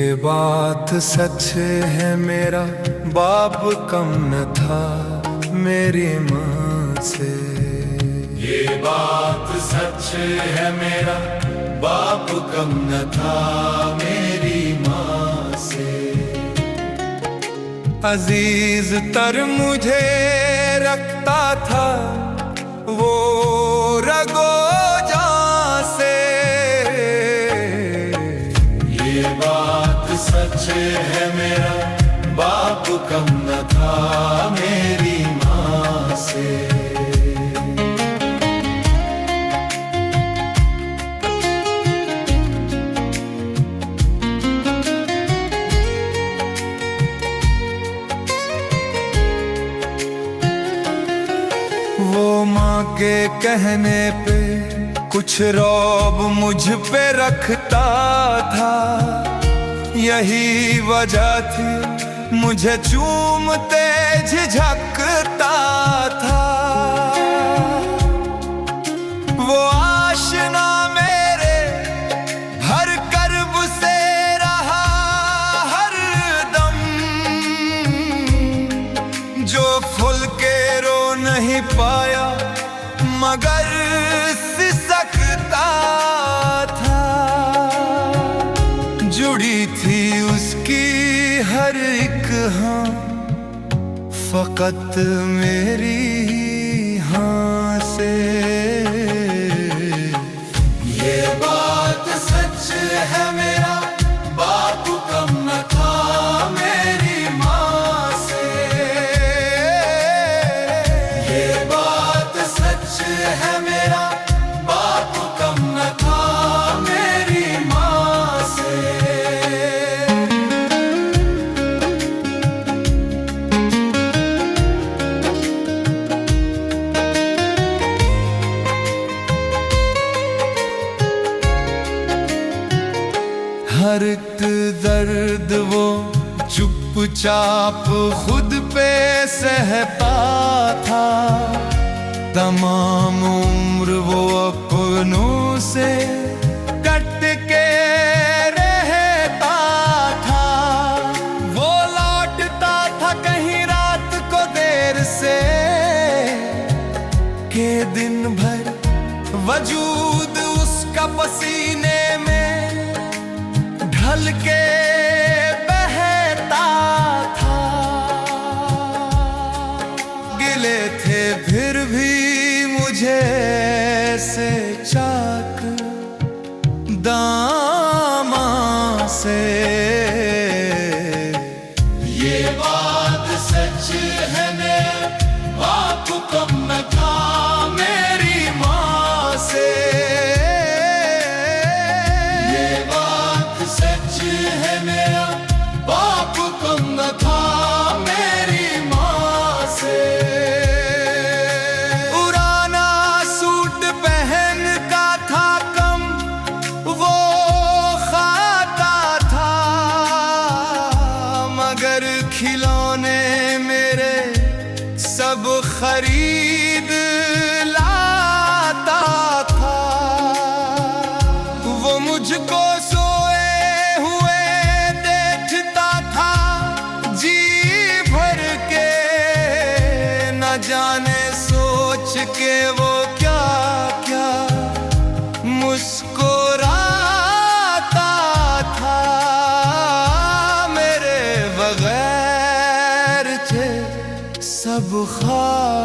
ये बात सच है मेरा बाप कम न था मेरी माँ से। ये बात सच है मेरा बाप कम न था मेरी माँ से। अजीज तर मुझे रखता था वो रगो जान से। ये बात सच है मेरा बाप कम न था मेरी माँ से। वो माँ के कहने पे कुछ रौब मुझ पे रखता था, यही वजह थी मुझे चूमते झिझकता था। वो आशना मेरे हर कर्ब से रहा हर दम, जो फूल के रो नहीं पाया मगर सिसकता था। जुड़ी थी उसकी हर एक हाँ फकत मेरी हाँ से। ये बात सच है मेरा बाप कम न था मेरी माँ से। ये बात सच है मेरा बाप कम न था मेरी माँ से। हर एक दर्द वो चुपचाप खुद पे सहता था। तमाम उम्र वो अपनों से कट के रहता था। वो लौटता था कहीं रात को देर से, के दिन भर वजूद उसका पसीने में ढल के बहता था। गिले थे फिर भी मुझे ऐसे चाक दामा से। ये बात सच है मेरा बाप कम न था मेरी माँ से। ये बात सच है मेरा बाप कम न था मेरी माँ से। पुराना सूट पहन का था कम वो खाता था, मगर खिलौने मेरे सब खरीद लाता था। वो मुझको सोए हुए देखता था जी भर के, न जाने सोच के वो क्या क्या मुस्कुराता था। मेरे बगैर थे सब ख्वाब